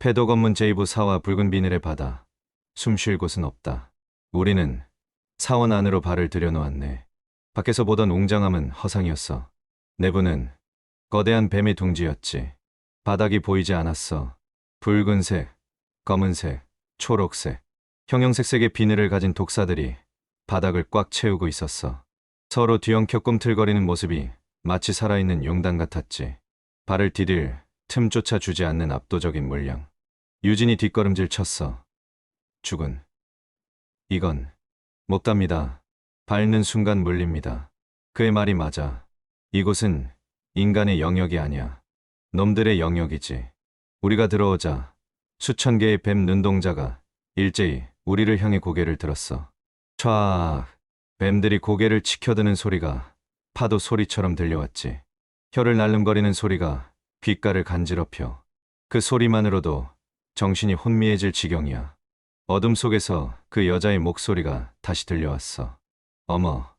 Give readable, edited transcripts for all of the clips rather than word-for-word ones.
폐도 검문 제이부 사와 붉은 비늘의 바다. 숨 쉴 곳은 없다. 우리는 사원 안으로 발을 들여놓았네. 밖에서 보던 웅장함은 허상이었어. 내부는 거대한 뱀의 둥지였지. 바닥이 보이지 않았어. 붉은색, 검은색, 초록색, 형형색색의 비늘을 가진 독사들이 바닥을 꽉 채우고 있었어. 서로 뒤엉켜 꿈틀거리는 모습이 마치 살아있는 용단 같았지. 발을 디딜 틈조차 주지 않는 압도적인 물량. 유진이 뒷걸음질 쳤어. 죽은. 이건 못 갑니다. 밟는 순간 물립니다. 그의 말이 맞아. 이곳은 인간의 영역이 아니야. 놈들의 영역이지. 우리가 들어오자 수천 개의 뱀 눈동자가 일제히 우리를 향해 고개를 들었어. 촤악. 뱀들이 고개를 치켜드는 소리가 파도 소리처럼 들려왔지. 혀를 날름거리는 소리가 귓가를 간지럽혀. 그 소리만으로도 정신이 혼미해질 지경이야. 어둠 속에서 그 여자의 목소리가 다시 들려왔어. 어머,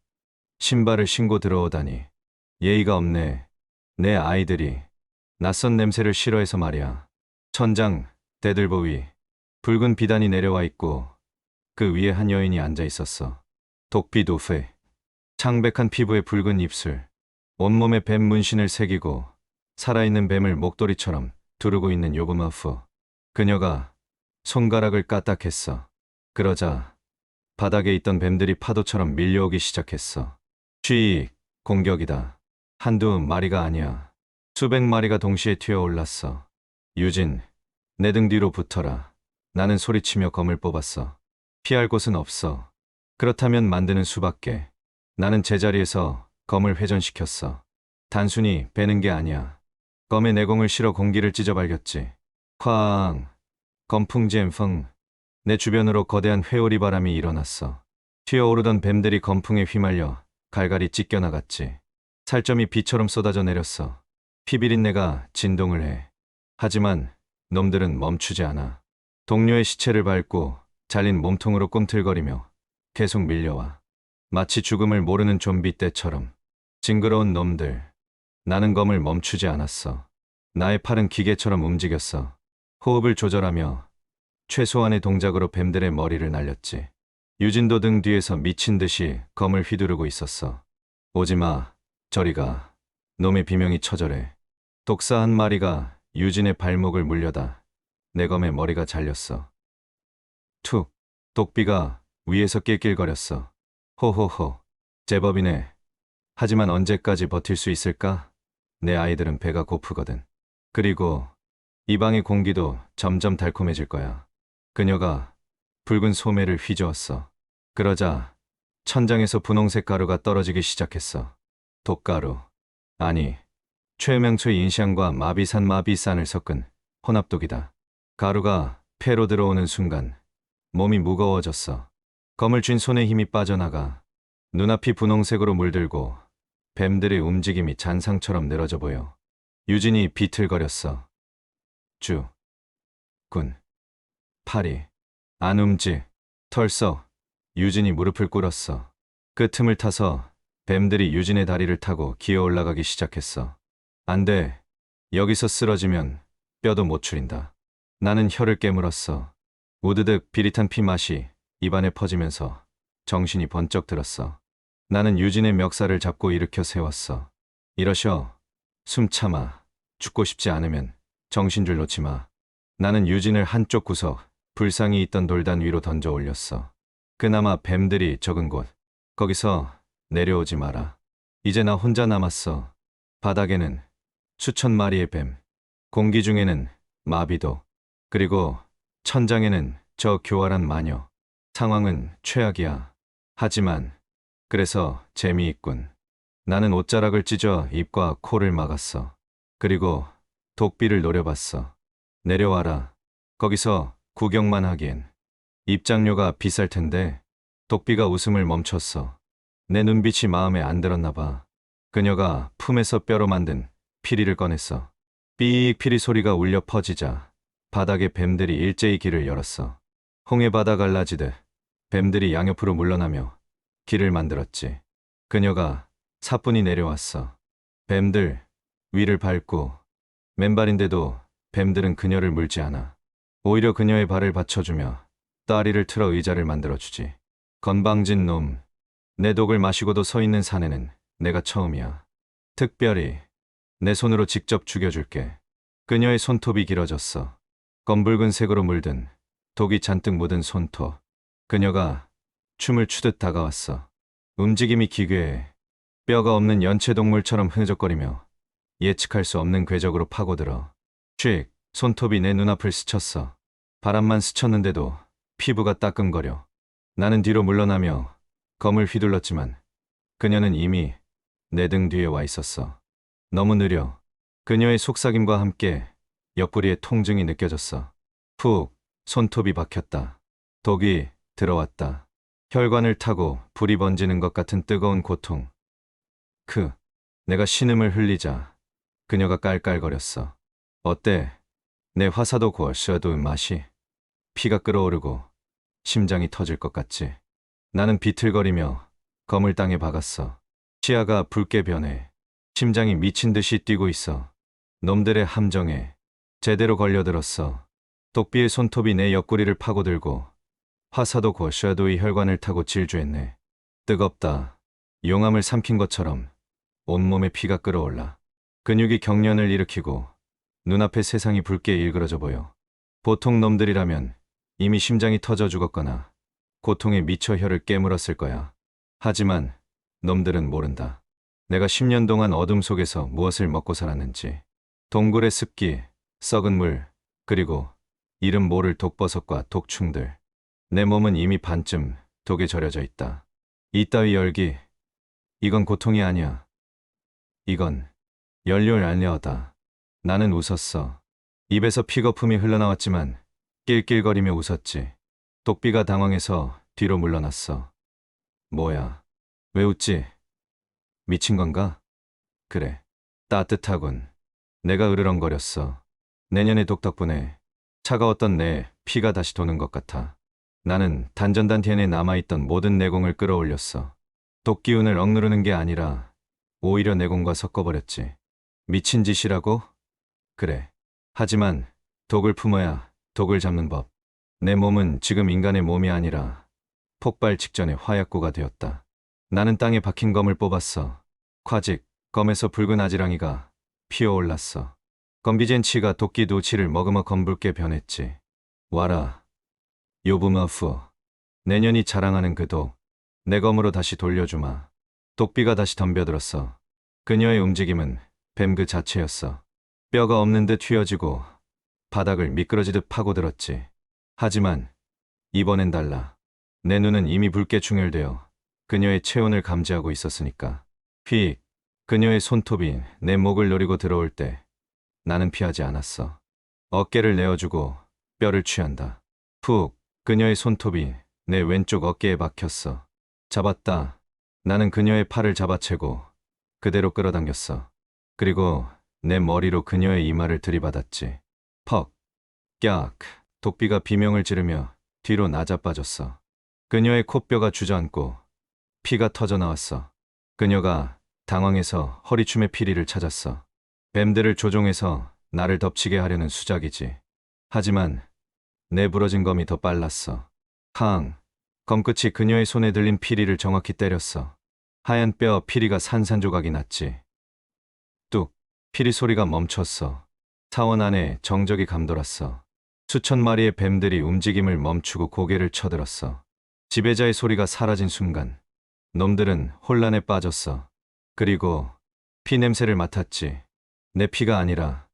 신발을 신고 들어오다니. 예의가 없네. 내 아이들이 낯선 냄새를 싫어해서 말이야. 천장, 대들보 위, 붉은 비단이 내려와 있고 그 위에 한 여인이 앉아 있었어. 독비도페. 창백한 피부에 붉은 입술, 온몸에 뱀 문신을 새기고 살아있는 뱀을 목도리처럼 두르고 있는 요브마프. 그녀가 손가락을 까딱했어. 그러자 바닥에 있던 뱀들이 파도처럼 밀려오기 시작했어. 쉬익, 공격이다. 한두 마리가 아니야. 수백 마리가 동시에 튀어올랐어. 유진, 내 등 뒤로 붙어라. 나는 소리치며 검을 뽑았어. 피할 곳은 없어. 그렇다면 만드는 수밖에. 나는 제자리에서 검을 회전시켰어. 단순히 베는 게 아니야. 검에 내공을 실어 공기를 찢어발겼지. 쾅. 건풍지엠펑. 내 주변으로 거대한 회오리 바람이 일어났어. 튀어오르던 뱀들이 건풍에 휘말려 갈갈이 찢겨나갔지. 살점이 비처럼 쏟아져 내렸어. 피비린내가 진동을 해. 하지만 놈들은 멈추지 않아. 동료의 시체를 밟고 잘린 몸통으로 꿈틀거리며 계속 밀려와. 마치 죽음을 모르는 좀비 떼처럼. 징그러운 놈들. 나는 검을 멈추지 않았어. 나의 팔은 기계처럼 움직였어. 호흡을 조절하며 최소한의 동작으로 뱀들의 머리를 날렸지. 유진도 등 뒤에서 미친 듯이 검을 휘두르고 있었어. 오지마, 저리가. 놈의 비명이 처절해. 독사 한 마리가 유진의 발목을 물려다 내 검에 머리가 잘렸어. 툭. 독비가 위에서 낄낄거렸어. 호호호. 제법이네. 하지만 언제까지 버틸 수 있을까? 내 아이들은 배가 고프거든. 그리고 이 방의 공기도 점점 달콤해질 거야. 그녀가 붉은 소매를 휘저었어. 그러자 천장에서 분홍색 가루가 떨어지기 시작했어. 독가루. 아니, 최명초의 인샹과 마비산 마비산을 섞은 혼합독이다. 가루가 폐로 들어오는 순간 몸이 무거워졌어. 검을 쥔 손에 힘이 빠져나가 눈앞이 분홍색으로 물들고 뱀들의 움직임이 잔상처럼 늘어져 보여. 유진이 비틀거렸어. 주. 군. 팔이. 안 움직. 털썩. 유진이 무릎을 꿇었어. 그 틈을 타서 뱀들이 유진의 다리를 타고 기어 올라가기 시작했어. 안 돼. 여기서 쓰러지면 뼈도 못 추린다. 나는 혀를 깨물었어. 우드득 비릿한 피 맛이 입안에 퍼지면서 정신이 번쩍 들었어. 나는 유진의 멱살을 잡고 일으켜 세웠어. 이러셔. 숨 참아. 죽고 싶지 않으면 정신줄 놓지 마. 나는 유진을 한쪽 구석, 불상이 있던 돌단 위로 던져 올렸어. 그나마 뱀들이 적은 곳. 거기서 내려오지 마라. 이제 나 혼자 남았어. 바닥에는 수천 마리의 뱀. 공기 중에는 마비도. 그리고 천장에는 저 교활한 마녀. 상황은 최악이야. 하지만 그래서 재미있군. 나는 옷자락을 찢어 입과 코를 막았어. 그리고 독비를 노려봤어. 내려와라. 거기서 구경만 하기엔 입장료가 비쌀 텐데. 독비가 웃음을 멈췄어. 내 눈빛이 마음에 안 들었나 봐. 그녀가 품에서 뼈로 만든 피리를 꺼냈어. 삐익 피리 소리가 울려 퍼지자 바닥에 뱀들이 일제히 길을 열었어. 홍해 바다 갈라지듯 뱀들이 양옆으로 물러나며 길을 만들었지. 그녀가 사뿐히 내려왔어. 뱀들 위를 밟고 맨발인데도 뱀들은 그녀를 물지 않아. 오히려 그녀의 발을 받쳐주며 다리를 틀어 의자를 만들어주지. 건방진 놈. 내 독을 마시고도 서 있는 사내는 내가 처음이야. 특별히 내 손으로 직접 죽여줄게. 그녀의 손톱이 길어졌어. 검붉은 색으로 물든 독이 잔뜩 묻은 손톱. 그녀가 춤을 추듯 다가왔어. 움직임이 기괴해. 뼈가 없는 연체동물처럼 흐느적거리며 예측할 수 없는 궤적으로 파고들어. 쉭! 손톱이 내 눈앞을 스쳤어. 바람만 스쳤는데도 피부가 따끔거려. 나는 뒤로 물러나며 검을 휘둘렀지만 그녀는 이미 내 등 뒤에 와 있었어. 너무 느려. 그녀의 속삭임과 함께 옆구리에 통증이 느껴졌어. 푹 손톱이 박혔다. 독이 들어왔다. 혈관을 타고 불이 번지는 것 같은 뜨거운 고통. 내가 신음을 흘리자 그녀가 깔깔거렸어. 어때? 내 화사도 구워셔도 맛이. 피가 끓어오르고 심장이 터질 것 같지. 나는 비틀거리며 검을 땅에 박았어. 시야가 붉게 변해. 심장이 미친 듯이 뛰고 있어. 놈들의 함정에 제대로 걸려들었어. 독비의 손톱이 내 옆구리를 파고들고 화사도 고셔도의 혈관을 타고 질주했네. 뜨겁다. 용암을 삼킨 것처럼 온몸에 피가 끓어올라. 근육이 경련을 일으키고 눈앞에 세상이 붉게 일그러져 보여. 보통 놈들이라면 이미 심장이 터져 죽었거나 고통에 미쳐 혀를 깨물었을 거야. 하지만 놈들은 모른다. 내가 10년 동안 어둠 속에서 무엇을 먹고 살았는지. 동굴의 습기, 썩은 물, 그리고 이름 모를 독버섯과 독충들. 내 몸은 이미 반쯤 독에 절여져 있다. 이따위 열기, 이건 고통이 아니야. 이건 연료알녀다. 나는 웃었어. 입에서 피거품이 흘러나왔지만 낄낄거리며 웃었지. 독비가 당황해서 뒤로 물러났어. 뭐야? 왜 웃지? 미친 건가? 그래. 따뜻하군. 내가 으르렁거렸어. 내년의 독 덕분에 차가웠던 내 피가 다시 도는 것 같아. 나는 단전단티엔에 남아있던 모든 내공을 끌어올렸어. 독 기운을 억누르는 게 아니라 오히려 내공과 섞어버렸지. 미친 짓이라고? 그래. 하지만 독을 품어야 독을 잡는 법. 내 몸은 지금 인간의 몸이 아니라 폭발 직전의 화약고가 되었다. 나는 땅에 박힌 검을 뽑았어. 콰직, 검에서 붉은 아지랑이가 피어올랐어. 검비젠 치가 도끼 도치를 머금어 검붉게 변했지. 와라. 요부마프. 내년이 자랑하는 그 독. 내 검으로 다시 돌려주마. 독비가 다시 덤벼들었어. 그녀의 움직임은 뱀 그 자체였어. 뼈가 없는 듯 휘어지고 바닥을 미끄러지듯 파고들었지. 하지만 이번엔 달라. 내 눈은 이미 붉게 충혈되어 그녀의 체온을 감지하고 있었으니까. 휙. 그녀의 손톱이 내 목을 노리고 들어올 때 나는 피하지 않았어. 어깨를 내어주고 뼈를 취한다. 푹. 그녀의 손톱이 내 왼쪽 어깨에 박혔어. 잡았다. 나는 그녀의 팔을 잡아채고 그대로 끌어당겼어. 그리고 내 머리로 그녀의 이마를 들이받았지. 퍽. 깍. 독비가 비명을 지르며 뒤로 나자빠졌어. 그녀의 코뼈가 주저앉고 피가 터져 나왔어. 그녀가 당황해서 허리춤의 피리를 찾았어. 뱀들을 조종해서 나를 덮치게 하려는 수작이지. 하지만 내 부러진 검이 더 빨랐어. 캉. 검끝이 그녀의 손에 들린 피리를 정확히 때렸어. 하얀 뼈 피리가 산산조각이 났지. 뚝. 피리 소리가 멈췄어. 사원 안에 정적이 감돌았어. 수천 마리의 뱀들이 움직임을 멈추고 고개를 쳐들었어. 지배자의 소리가 사라진 순간 놈들은 혼란에 빠졌어. 그리고 피 냄새를 맡았지. 내 피가 아니라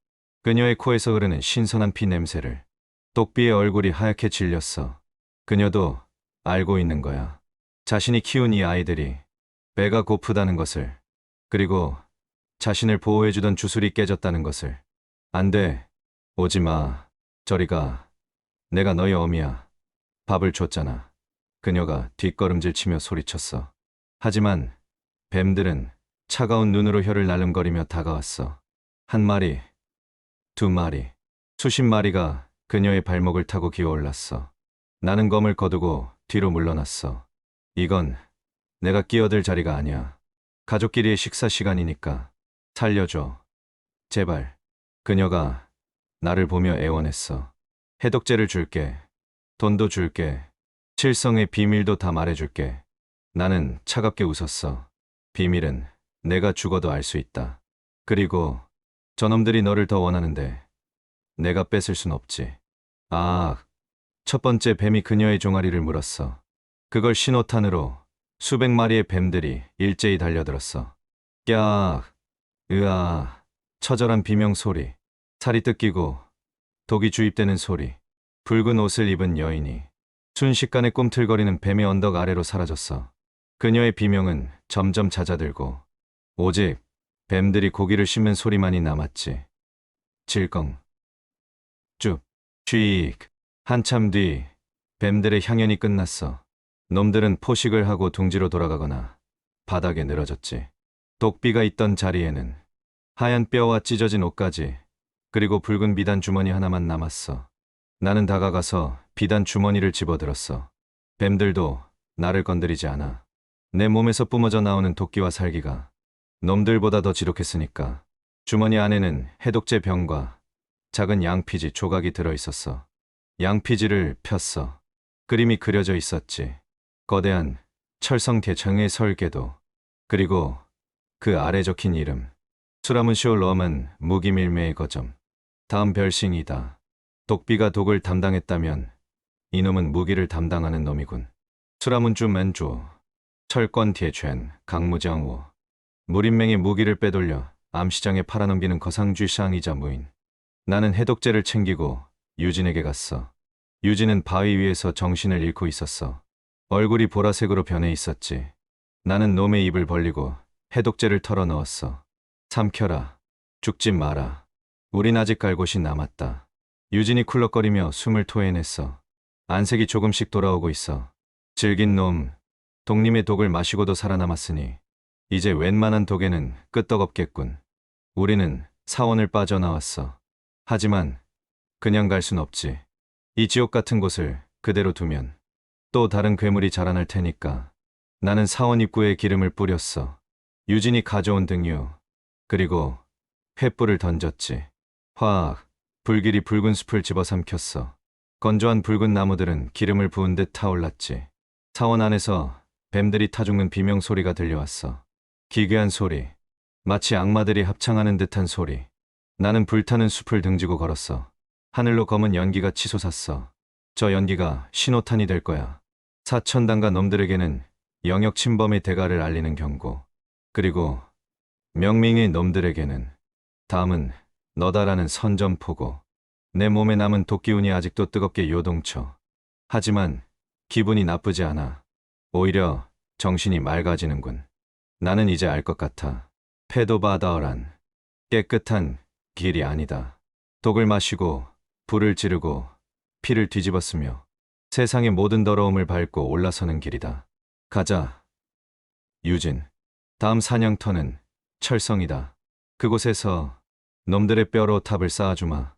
그녀의 코에서 흐르는 신선한 피 냄새를. 독비의 얼굴이 하얗게 질렸어. 그녀도 알고 있는 거야. 자신이 키운 이 아이들이 배가 고프다는 것을, 그리고 자신을 보호해주던 주술이 깨졌다는 것을. 안 돼. 오지 마. 저리 가. 내가 너희 어미야. 밥을 줬잖아. 그녀가 뒷걸음질 치며 소리쳤어. 하지만 뱀들은 차가운 눈으로 혀를 날름거리며 다가왔어. 한 마리, 두 마리, 수십 마리가 그녀의 발목을 타고 기어올랐어. 나는 검을 거두고 뒤로 물러났어. 이건 내가 끼어들 자리가 아니야. 가족끼리의 식사 시간이니까 살려줘. 제발. 그녀가 나를 보며 애원했어. 해독제를 줄게. 돈도 줄게. 칠성의 비밀도 다 말해줄게. 나는 차갑게 웃었어. 비밀은 내가 죽어도 알 수 있다. 그리고 저놈들이 너를 더 원하는데 내가 뺏을 순 없지. 아, 첫 번째 뱀이 그녀의 종아리를 물었어. 그걸 신호탄으로 수백 마리의 뱀들이 일제히 달려들었어. 꺄악, 으아, 처절한 비명 소리, 살이 뜯기고 독이 주입되는 소리, 붉은 옷을 입은 여인이 순식간에 꿈틀거리는 뱀의 언덕 아래로 사라졌어. 그녀의 비명은 점점 잦아들고 오직 뱀들이 고기를 씹는 소리만이 남았지. 질겅, 쭉, 쥐익. 한참 뒤 뱀들의 향연이 끝났어. 놈들은 포식을 하고 둥지로 돌아가거나 바닥에 늘어졌지. 독비가 있던 자리에는 하얀 뼈와 찢어진 옷까지 그리고 붉은 비단 주머니 하나만 남았어. 나는 다가가서 비단 주머니를 집어들었어. 뱀들도 나를 건드리지 않아. 내 몸에서 뿜어져 나오는 도끼와 살기가 놈들보다 더 지독했으니까. 주머니 안에는 해독제 병과 작은 양피지 조각이 들어있었어. 양피지를 폈어. 그림이 그려져 있었지. 거대한 철성 대청의 설계도, 그리고 그 아래 적힌 이름. 수라문시올 럼은 무기밀매의 거점. 다음 별칭이다. 독비가 독을 담당했다면 이놈은 무기를 담당하는 놈이군. 수라문주 맨조, 철권 티에챈, 강무장우. 무린맹의 무기를 빼돌려 암시장에 팔아넘기는 거상쥐샹이자 무인. 나는 해독제를 챙기고 유진에게 갔어. 유진은 바위 위에서 정신을 잃고 있었어. 얼굴이 보라색으로 변해 있었지. 나는 놈의 입을 벌리고 해독제를 털어 넣었어. 삼켜라. 죽지 마라. 우린 아직 갈 곳이 남았다. 유진이 쿨럭거리며 숨을 토해냈어. 안색이 조금씩 돌아오고 있어. 질긴 놈, 독님의 독을 마시고도 살아남았으니 이제 웬만한 독에는 끄떡없겠군. 우리는 사원을 빠져나왔어. 하지만 그냥 갈 순 없지. 이 지옥 같은 곳을 그대로 두면 또 다른 괴물이 자라날 테니까. 나는 사원 입구에 기름을 뿌렸어. 유진이 가져온 등유, 그리고 횃불을 던졌지. 화악, 불길이 붉은 숲을 집어삼켰어. 건조한 붉은 나무들은 기름을 부은 듯 타올랐지. 사원 안에서 뱀들이 타죽는 비명 소리가 들려왔어. 기괴한 소리, 마치 악마들이 합창하는 듯한 소리. 나는 불타는 숲을 등지고 걸었어. 하늘로 검은 연기가 치솟았어. 저 연기가 신호탄이 될 거야. 사천당과 놈들에게는 영역 침범의 대가를 알리는 경고. 그리고 명맹의 놈들에게는 다음은 너다라는 선전포고. 내 몸에 남은 도끼운이 아직도 뜨겁게 요동쳐. 하지만 기분이 나쁘지 않아. 오히려 정신이 맑아지는군. 나는 이제 알 것 같아. 페도바다어란 깨끗한 길이 아니다. 독을 마시고 불을 지르고 피를 뒤집어쓰며 세상의 모든 더러움을 밟고 올라서는 길이다. 가자, 유진. 다음 사냥터는 철성이다. 그곳에서 놈들의 뼈로 탑을 쌓아주마.